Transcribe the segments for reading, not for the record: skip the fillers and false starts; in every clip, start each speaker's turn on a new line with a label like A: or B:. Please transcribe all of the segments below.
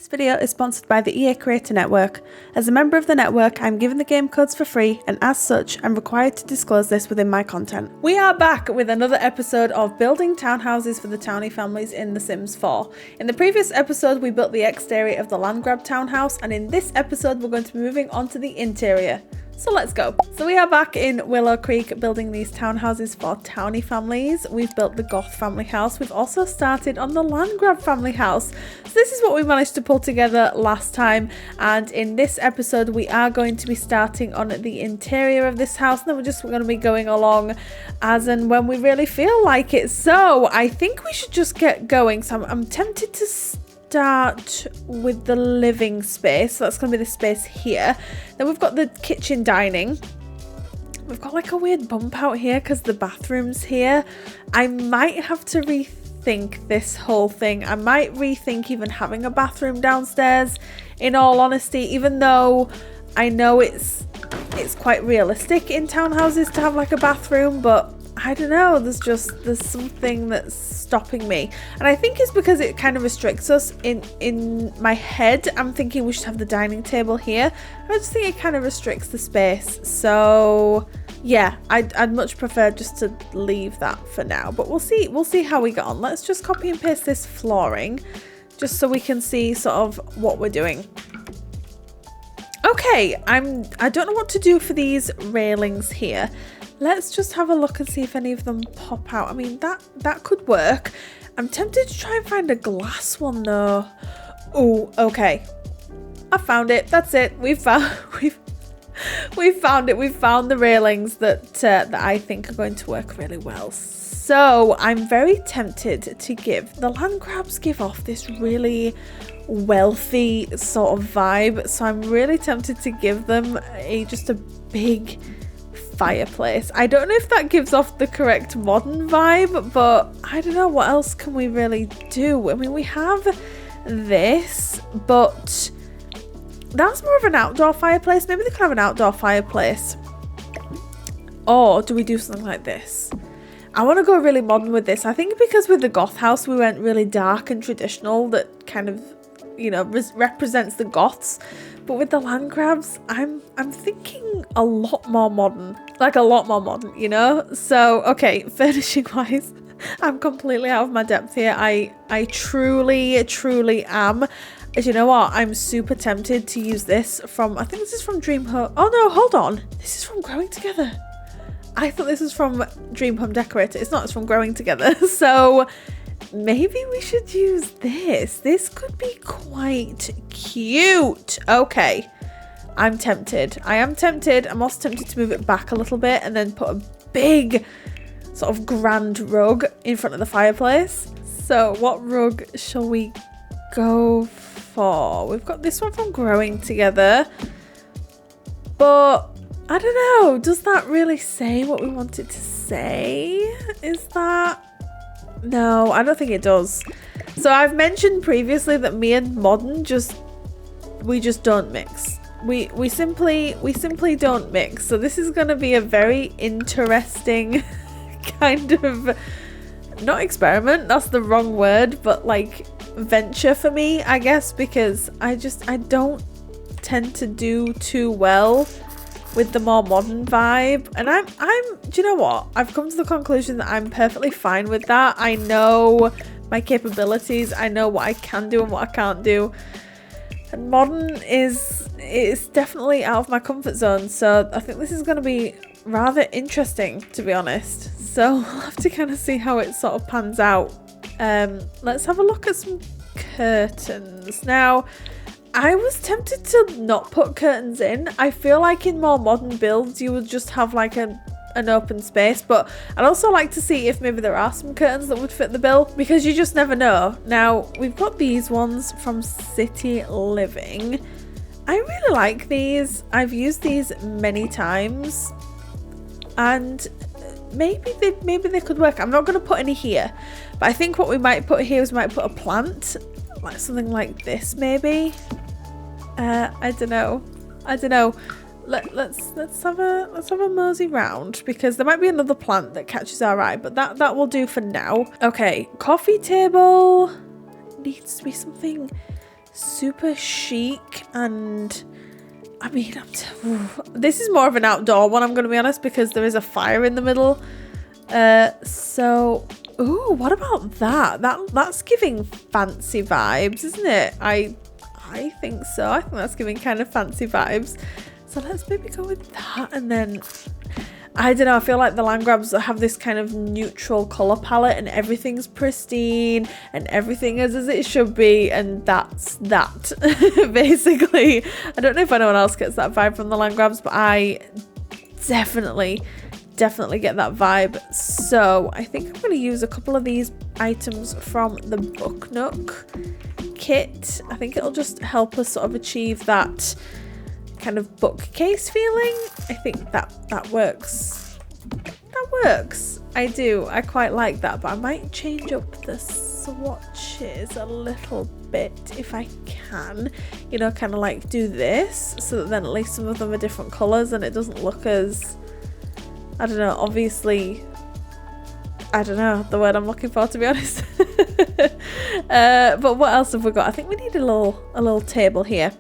A: This video is sponsored by the EA Creator Network. As a member of the network, I'm given the game codes for free, and as such, I'm required to disclose this within my content. We are back with another episode of building townhouses for the Townie families in The Sims 4. In the previous episode, we built the exterior of the Landgraab townhouse, and in this episode, we're going to be moving on to the interior. So let's go. So we are back in Willow Creek building these townhouses for Townie families. We've built the Goth family house. We've also started on the Landgraab family house. So this is what we managed to pull together last time. And in this episode, we are going to be starting on the interior of this house. And then we're just going to be going along as and when we really feel like it. So I think we should just get going. So I'm tempted to start with the living space. So that's going to be the space here. Then we've got the kitchen dining. We've got like a weird bump out here because the bathroom's here. I might have to rethink this whole thing. I might rethink even having a bathroom downstairs, in all honesty, even though I know it's quite realistic in townhouses to have like a bathroom, but I don't know, there's something that's stopping me, and I think it's because it kind of restricts us. In my head, I'm thinking we should have the dining table here. I just think it kind of restricts the space, so yeah, I'd much prefer just to leave that for now, but we'll see how we get on. Let's just copy and paste this flooring just so we can see sort of what we're doing. Okay, I don't know what to do for these railings here. Let's just have a look and see if any of them pop out. I mean, that could work. I'm tempted to try and find a glass one though. Oh, okay. I found it. That's it. We've found it. We've found the railings that I think are going to work really well. So I'm very tempted to give the Landgraabs give off this really wealthy sort of vibe. So I'm really tempted to give them just a big fireplace. I don't know if that gives off the correct modern vibe, but I don't know, what else can we really do? I mean, we have this, but that's more of an outdoor fireplace. Maybe they could have an outdoor fireplace. Or do we do something like this? I want to go really modern with this. I think because with the Goth house we went really dark and traditional, that kind of, you know, represents the Goths. But with the Landgraabs, I'm thinking a lot more modern, like a lot more modern, you know? So, okay, furnishing wise, I'm completely out of my depth here. I truly am. As you know what, I'm super tempted to use this from, I think this is from Dream Home. Oh no, hold on. This is from Growing Together. I thought this was from Dream Home Decorator. It's not, it's from Growing Together. So maybe we should use this. This could be quite cute. Okay, I'm tempted. I am tempted. I'm also tempted to move it back a little bit and then put a big sort of grand rug in front of the fireplace. So what rug shall we go for? We've got this one from Growing Together, but I don't know. Does that really say what we want it to say? Is that... No, I don't think it does. So I've mentioned previously that me and modern we just don't mix. We simply don't mix. So this is going to be a very interesting kind of, not experiment, that's the wrong word, but like venture for me, I guess, because I don't tend to do too well with the more modern vibe, and I'm do you know what, I've come to the conclusion that I'm perfectly fine with that. I know my capabilities, I know what I can do and what I can't do, and modern is definitely out of my comfort zone. So I think this is going to be rather interesting, to be honest, so we'll have to kind of see how it sort of pans out. Let's have a look at some curtains now. I was tempted to not put curtains in. I feel like in more modern builds you would just have like an open space, but I'd also like to see if maybe there are some curtains that would fit the bill, because you just never know. Now we've got these ones from City Living. I really like these. I've used these many times, and maybe they could work. I'm not going to put any here, but I think what we might put here is we might put a plant, like something like this maybe. I don't know. Let's have a mosey round, because there might be another plant that catches our eye, but that will do for now. Okay, coffee table needs to be something super chic, and I mean, this is more of an outdoor one, I'm going to be honest, because there is a fire in the middle. So, ooh, what about that? That's giving fancy vibes, isn't it? I think so. I think that's giving kind of fancy vibes. So let's maybe go with that, and then I don't know, I feel like the Landgraabs have this kind of neutral colour palette and everything's pristine and everything is as it should be, and that's that. Basically, I don't know if anyone else gets that vibe from the Landgraabs, but I definitely get that vibe. So I think I'm going to use a couple of these items from the Book Nook kit. I think it'll just help us sort of achieve that kind of bookcase feeling. I think that works. That works. I quite like that, but I might change up the swatches a little bit if I can, you know, kind of like do this so that then at least some of them are different colors and it doesn't look as, I don't know, obviously, I don't know the word I'm looking for, to be honest. But what else have we got? I think we need a little table here.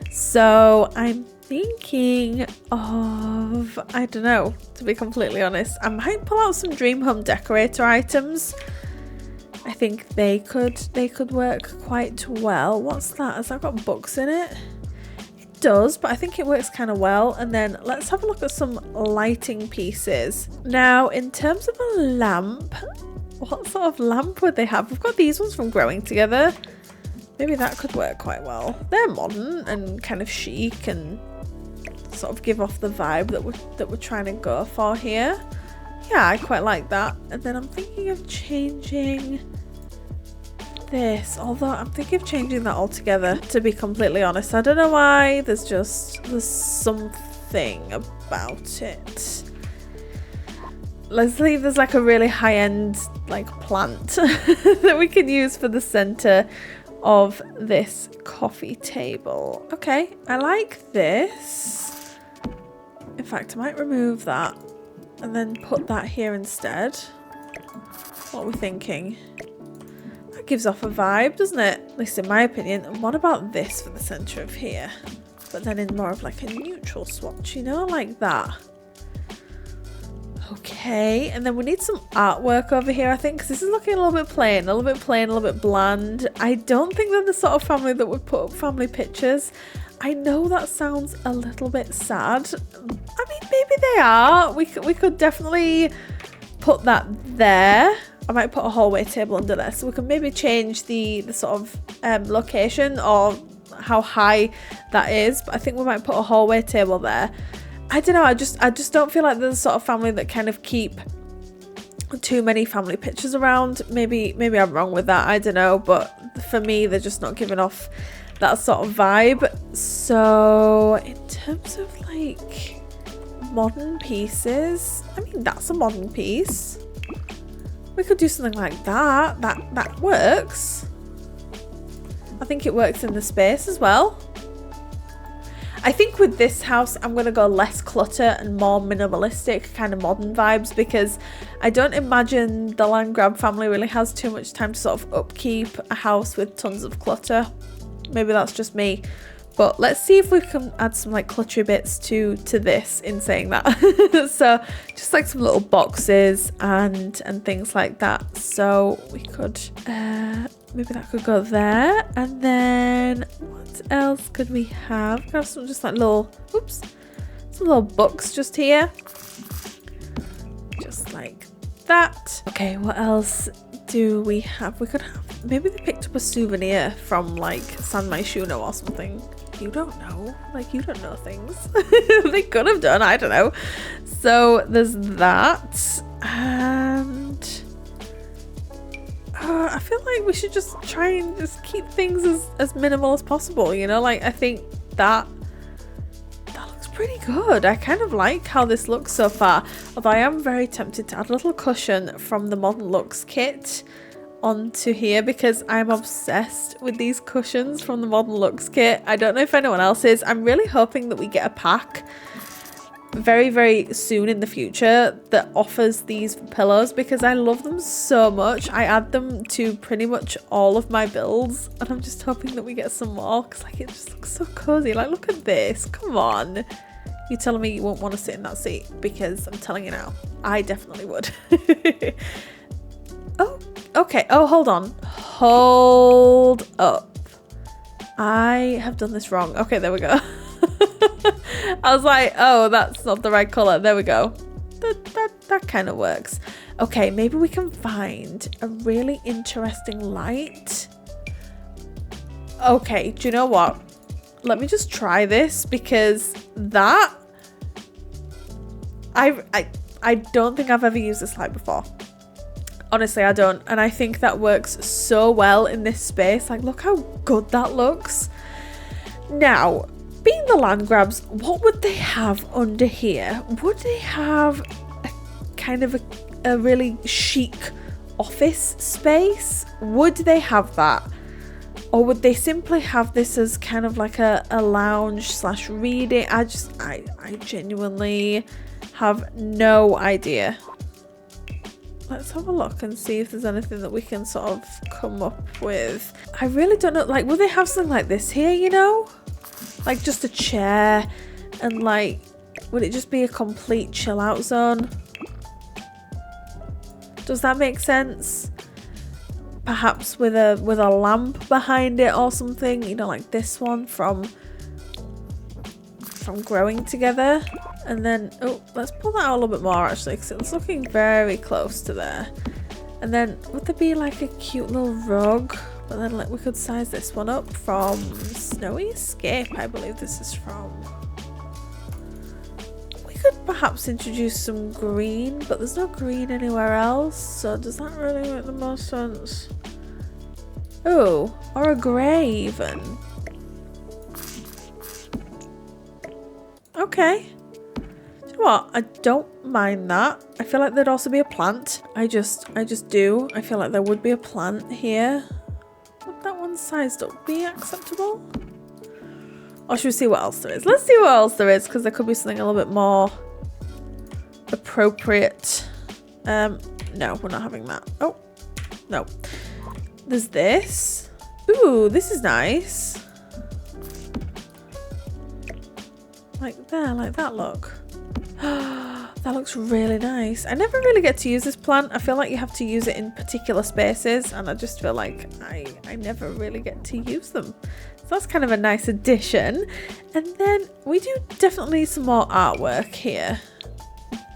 A: So I'm thinking of, I don't know, to be completely honest, I might pull out some Dream Home Decorator items. I think they could work quite well. What's that? Has that got books in it? It does, but I think it works kind of well. And then let's have a look at some lighting pieces. Now, in terms of a lamp, what sort of lamp would they have? We've got these ones from Growing Together. Maybe that could work quite well. They're modern and kind of chic and sort of give off the vibe that we're trying to go for here. Yeah, I quite like that. And then I'm thinking of changing this, although I'm thinking of changing that altogether, to be completely honest. I don't know why, there's something about it. Let's see if there's like a really high-end like plant that we can use for the center of this coffee table. Okay, I like this. In fact, I might remove that and then put that here instead. What are we thinking? That gives off a vibe, doesn't it? At least in my opinion. And what about this for the center of here? But then in more of like a neutral swatch, you know, like that. Okay, and then we need some artwork over here, I think, because this is looking a little bit plain, a little bit bland. I don't think they're the sort of family that would put up family pictures. I know that sounds a little bit sad. I mean, maybe they are. We could definitely put that there. I might put a hallway table under there, so we can maybe change the sort of location or how high that is. But I think we might put a hallway table there. I don't know, I just don't feel like they're the sort of family that kind of keep too many family pictures around. Maybe I'm wrong with that, I don't know, but for me they're just not giving off that sort of vibe. So in terms of like modern pieces, I mean, that's a modern piece. We could do something like that. That works. I think it works in the space as well. I think with this house, I'm going to go less clutter and more minimalistic kind of modern vibes, because I don't imagine the Landgraab family really has too much time to sort of upkeep a house with tons of clutter. Maybe that's just me. But let's see if we can add some like cluttery bits to this in saying that. So just like some little boxes and things like that. So we could, maybe that could go there. And then what else could we have? We have some just like little, oops, some little books just here. Just like that. Okay, what else do we have? We could have, maybe they picked up a souvenir from like San Myshuno or something. You don't know, like you don't know things. They could have done, I don't know. So there's that, and I feel like we should just try and just keep things as minimal as possible, you know. Like I think that looks pretty good. I kind of like how this looks so far, although I am very tempted to add a little cushion from the Modern Looks kit onto here, because I'm obsessed with these cushions from the Modern Looks kit. I don't know if anyone else is. I'm really hoping that we get a pack. very, very soon in the future that offers these pillows because I love them so much. I add them to pretty much all of my builds, and I'm just hoping that we get some more because like it just looks so cozy. Like, look at this. Come on. You're telling me you won't want to sit in that seat? Because I'm telling you now, I definitely would. Oh, okay. Oh, hold on. Hold up. I have done this wrong. Okay, there we go. I was like, oh, that's not the right colour. There we go. That kind of works. Okay, maybe we can find a really interesting light. Okay, do you know what? Let me just try this because that... I don't think I've ever used this light before. Honestly, I don't. And I think that works so well in this space. Like, look how good that looks. Now, being the Landgraabs, what would they have under here? Would they have a kind of a really chic office space? Would they have that? Or would they simply have this as kind of like a lounge slash reading? I genuinely have no idea. Let's have a look and see if there's anything that we can sort of come up with. I really don't know. Like, will they have something like this here, you know? Like just a chair, and like, would it just be a complete chill out zone? Does that make sense? Perhaps with a lamp behind it or something, you know, like this one from Growing Together. And then, oh, let's pull that out a little bit more actually, because it's looking very close to there. And then would there be like a cute little rug? But then like we could size this one up from Snowy Escape, I believe this is from. We could perhaps introduce some green, but there's no green anywhere else, so does that really make the most sense? Oh, or a grey even. Okay. Do you know what? I don't mind that. I feel like there'd also be a plant. I just do. I feel like there would be a plant here. Would that one sized up be acceptable? Or should we see what else there is? Let's see what else there is, because there could be something a little bit more appropriate. No, we're not having that. Oh, no. There's this. Ooh, this is nice. Like there, like that look. That looks really nice. I never really get to use this plant. I feel like you have to use it in particular spaces, and I just feel like I never really get to use them. So that's kind of a nice addition. And then we do definitely need some more artwork here.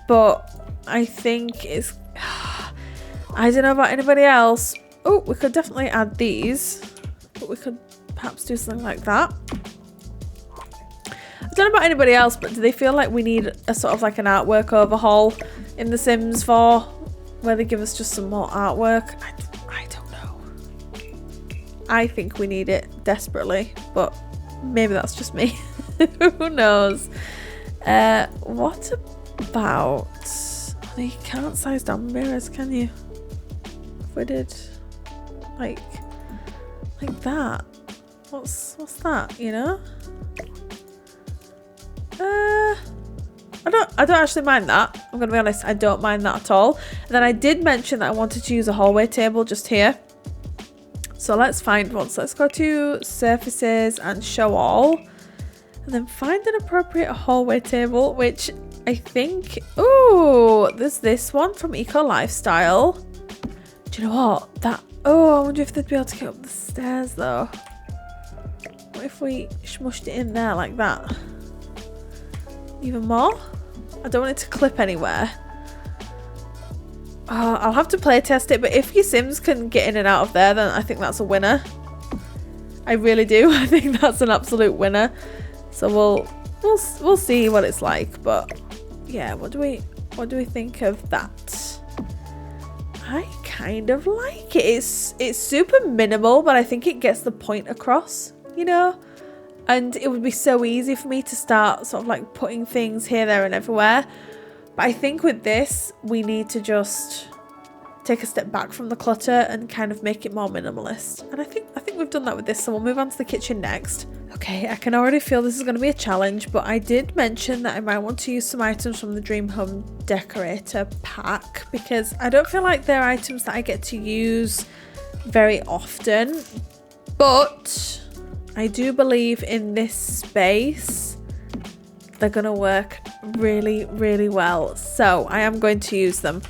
A: But I think it's... I don't know about anybody else. Oh, we could definitely add these. But we could perhaps do something like that. I don't know about anybody else, but do they feel like we need a sort of like an artwork overhaul in The Sims 4 where they give us just some more artwork? I don't know. I think we need it desperately, but maybe that's just me. Who knows? What about... Oh, you can't size down mirrors, can you? If we did like that. What's that, you know? I don't actually mind that. I'm gonna be honest, I don't mind that at all. And then I did mention that I wanted to use a hallway table just here. So let's find one. So let's go to surfaces and show all. And then find an appropriate hallway table, which I think... Oh, there's this one from Eco Lifestyle. Do you know what? That... Oh, I wonder if they'd be able to get up the stairs though. What if we smushed it in there like that? Even more? I don't want it to clip anywhere. Oh, I'll have to play test it, but if your Sims can get in and out of there, then I think that's a winner. I really do. I think that's an absolute winner. So we'll see what it's like, but yeah, what do we think of that? I kind of like it. It's super minimal, but I think it gets the point across, you know? And it would be so easy for me to start sort of like putting things here, there and everywhere. But I think with this, we need to just take a step back from the clutter and kind of make it more minimalist. And I think we've done that with this, so we'll move on to the kitchen next. Okay, I can already feel this is going to be a challenge, but I did mention that I might want to use some items from the Dream Home Decorator pack, because I don't feel like they're items that I get to use very often, but I do believe in this space they're going to work really, really well. So I am going to use them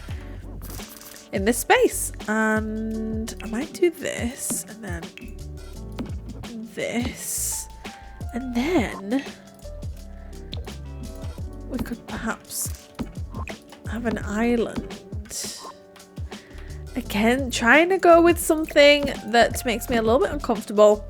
A: in this space, and I might do this and then this, and then we could perhaps have an island. Again, trying to go with something that makes me a little bit uncomfortable,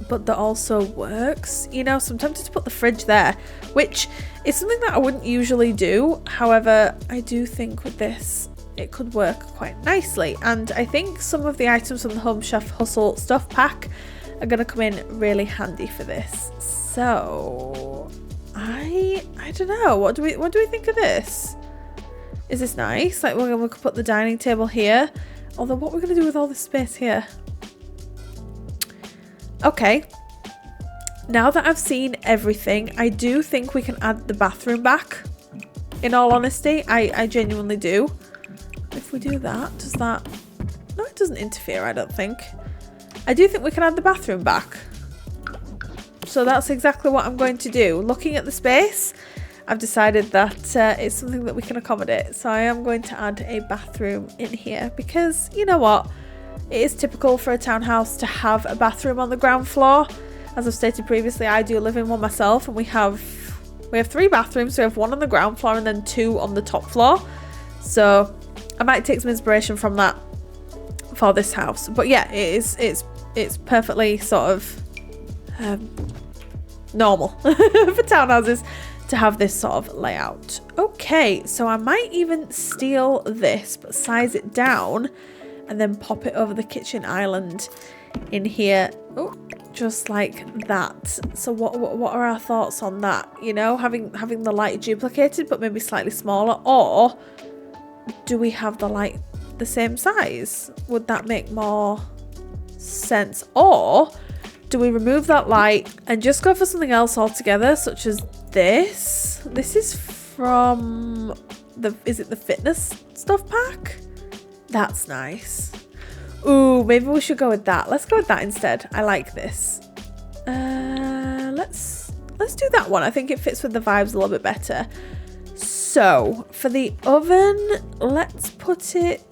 A: but that also works, you know. So I'm tempted to put the fridge there, which is something that I wouldn't usually do. However, I do think with this it could work quite nicely, and I think some of the items from the Home Chef Hustle stuff pack are going to come in really handy for this. So I don't know, what do we think of this? Is this nice? Like, we could put the dining table here, although what we're going to do with all this space here? Okay, now that I've seen everything, I do think we can add the bathroom back. In all honesty, I genuinely do. If we do that, does that... No, it doesn't interfere, I don't think. I do think we can add the bathroom back. So that's exactly what I'm going to do. Looking at the space, I've decided that it's something that we can accommodate. So I am going to add a bathroom in here, because you know what? It is typical for a townhouse to have a bathroom on the ground floor. As I've stated previously, I do live in one myself, and we have 3 bathrooms. So we have 1 on the ground floor and then 2 on the top floor. So I might take some inspiration from that for this house. But yeah, it's perfectly sort of normal for townhouses to have this sort of layout. Okay, so I might even steal this, but size it down and then pop it over the kitchen island in here. Oh, just like that. So what are our thoughts on that? You know, having the light duplicated but maybe slightly smaller, or do we have the light the same size? Would that make more sense? Or do we remove that light and just go for something else altogether, such as this? This is from is it the fitness stuff pack? That's nice. Ooh, maybe we should go with that. Let's go with that instead. I like this. Let's do that one. I think it fits with the vibes a little bit better. So for the oven, let's put it...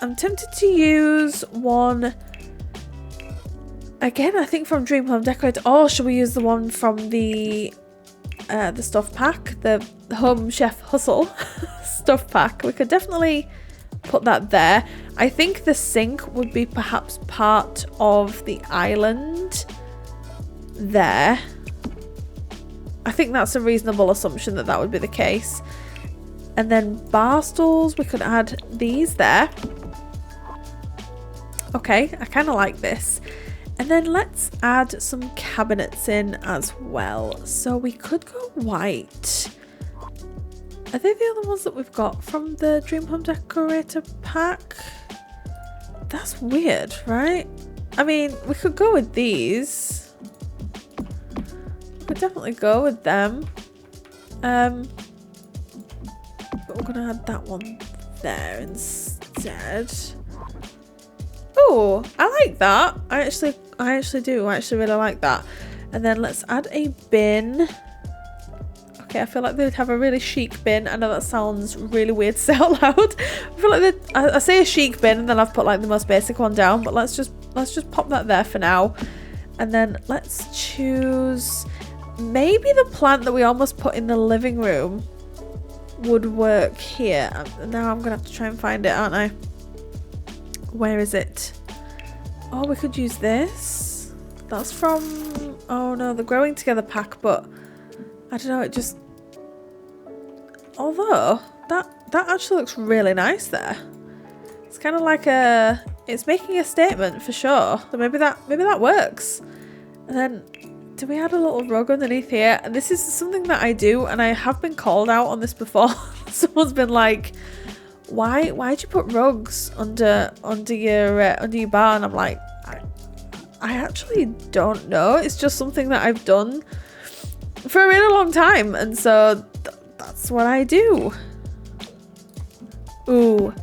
A: I'm tempted to use one... Again, I think from Dream Home Decorator. Or should we use the one from the stuff pack? The Home Chef Hustle stuff pack. We could definitely put that there. I think the sink would be perhaps part of the island there. I think that's a reasonable assumption that would be the case. And then bar stools, we could add these there. Okay, I kind of like this. And then let's add some cabinets in as well. So we could go white. Are they the other ones that we've got from the Dream Home Decorator pack? That's weird, right? I mean, we could go with these. We could definitely go with them. But we're gonna add that one there instead. Oh, I like that. I actually do. I actually really like that. And then let's add a bin. Okay, I feel like they'd have a really chic bin. I know that sounds really weird to say out loud. I feel like I say a chic bin and then I've put like the most basic one down, but let's just pop that there for now. And then let's choose maybe the plant that we almost put in the living room would work here. Now I'm gonna have to try and find it, aren't I? Where is it? Oh, we could use this. That's from, oh no, the Growing Together pack, but I don't know, it just... Although, that actually looks really nice there. It's kind of like a... It's making a statement for sure. So maybe that works. And then, do we add a little rug underneath here? And this is something that I do, and I have been called out on this before. Someone's been like, why'd you put rugs under your bar? And I'm like, I actually don't know. It's just something that I've done for a really long time, and so that's what I do. Ooh,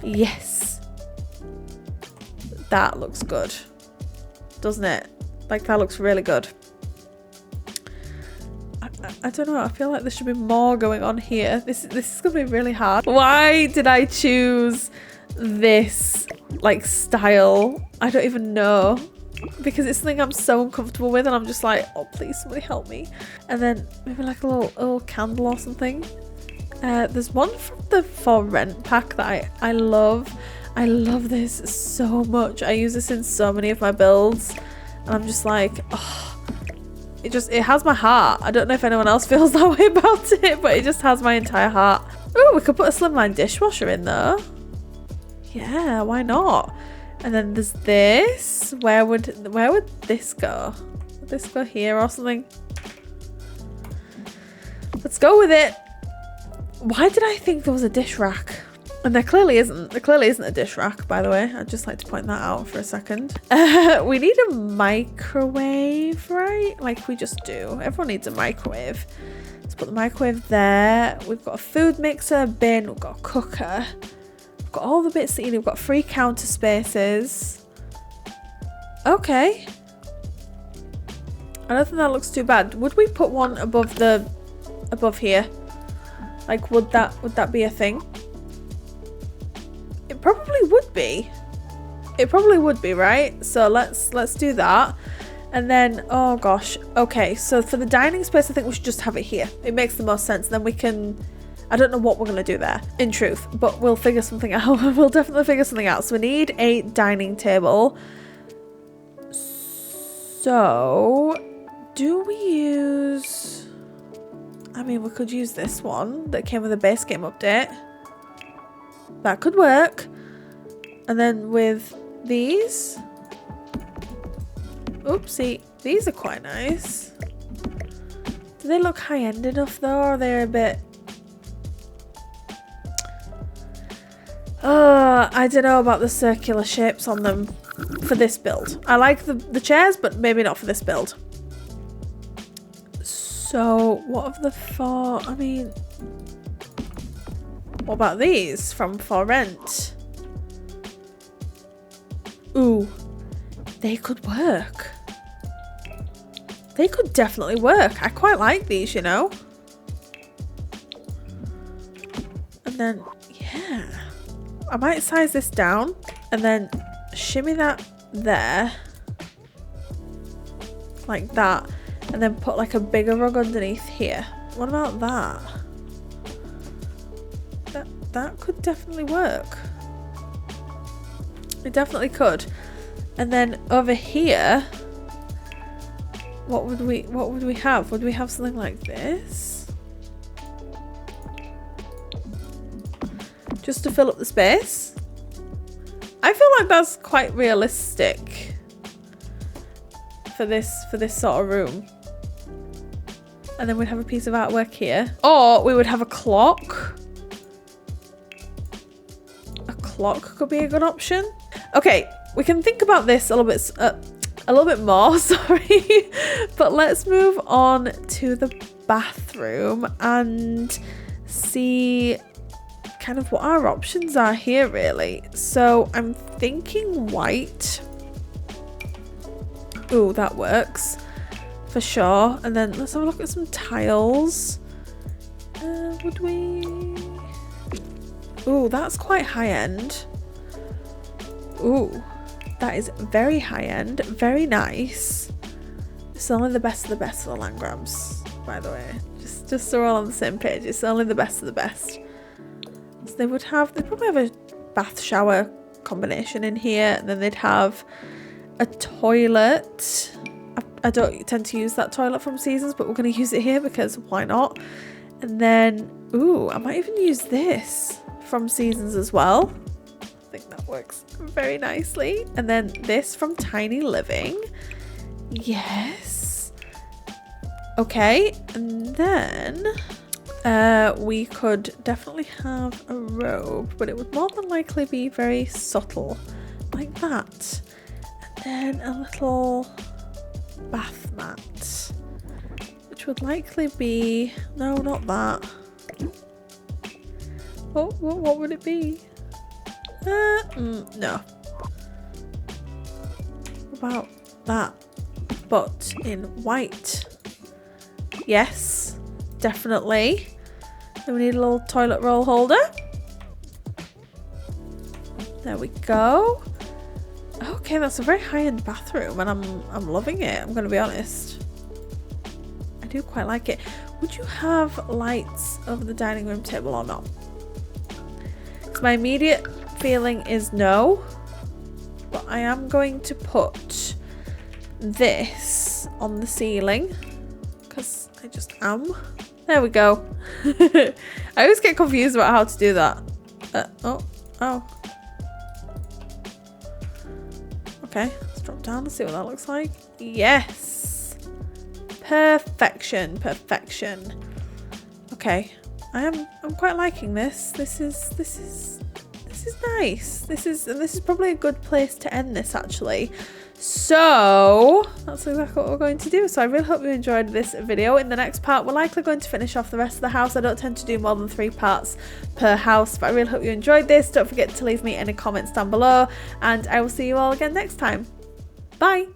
A: yes. That looks good, doesn't it? Like, that looks really good. I don't know. I feel like there should be more going on here. This is gonna be really hard. Why did I choose this like style? I don't even know, because it's something I'm so uncomfortable with, and I'm just like, oh please somebody help me. And then maybe like a little candle or something. There's one from the For Rent pack that I love. I love this so much. I use this in so many of my builds, and I'm just like, oh, it has my heart. I don't know if anyone else feels that way about it, but it just has my entire heart. Oh, we could put a slimline dishwasher in there. Yeah, why not? And then there's this. Where would this go? Would this go here or something? Let's go with it. Why did I think there was a dish rack? And there clearly isn't. There clearly isn't a dish rack, by the way. I'd just like to point that out for a second. We need a microwave, right? Like we just do. Everyone needs a microwave. Let's put the microwave there. We've got a food mixer, bin. We've got a cooker. We've got all the bits that you need. We've got 3 counter spaces. Okay. I don't think that looks too bad. Would we put one above here? Like, would that be a thing? It probably would be. It probably would be, right? So let's do that. And then, oh gosh. Okay, so for the dining space, I think we should just have it here. It makes the most sense. Then we can, I don't know what we're going to do there, in truth, but we'll figure something out. We'll definitely figure something out. So we need a dining table. So, do we use, I mean, we could use this one that came with a base game update. That could work. And then with these, oopsie, these are quite nice. Do they look high-end enough though, or are they a bit, I don't know about the circular shapes on them for this build. I like the chairs, but maybe not for this build. So what of the 4, I mean, what about these from For Rent? Ooh, they could work. They could definitely work. I quite like these, you know. And then, yeah. I might size this down and then shimmy that there. Like that. And then put like a bigger rug underneath here. What about that? That could definitely work. It definitely could. And then over here, what would we have? Would we have something like this? Just to fill up the space? I feel like that's quite realistic for this sort of room. And then we'd have a piece of artwork here. Or we would have a clock. Clock could be a good option. Okay, we can think about this a little bit more, sorry. But let's move on to the bathroom and see kind of what our options are here, really. So I'm thinking white. Ooh, that works for sure. And then let's have a look at some tiles. Would we? Ooh, that's quite high end. Ooh, that is very high end, very nice. It's only the best of the best for the Landgraabs, by the way. Just so we're all on the same page, it's only the best of the best. So they probably have a bath shower combination in here, and then they'd have a toilet. I don't tend to use that toilet from Seasons, but we're going to use it here because why not? And then, ooh, I might even use this from Seasons as well. I think that works very nicely. And then this from Tiny Living. Yes. Okay, and then We could definitely have a robe, but it would more than likely be very subtle, like that. And then a little bath mat, which would likely be, no, not that. What would it be? No. What about that, but in white? Yes, definitely. Then we need a little toilet roll holder. There we go. Okay, that's a very high-end bathroom, and I'm loving it. I'm gonna be honest. I do quite like it. Would you have lights over the dining room table or not? Because my immediate feeling is no, but I am going to put this on the ceiling because I just am. There we go. I always get confused about how to do that. Oh. Okay, let's drop down and see what that looks like. Yes. Perfection. Okay. I'm quite liking this. This is nice. This is probably a good place to end this actually. So that's exactly what we're going to do. So I really hope you enjoyed this video. In the next part, we're likely going to finish off the rest of the house. I don't tend to do more than 3 parts per house, but I really hope you enjoyed this. Don't forget to leave me any comments down below, and I will see you all again next time. Bye.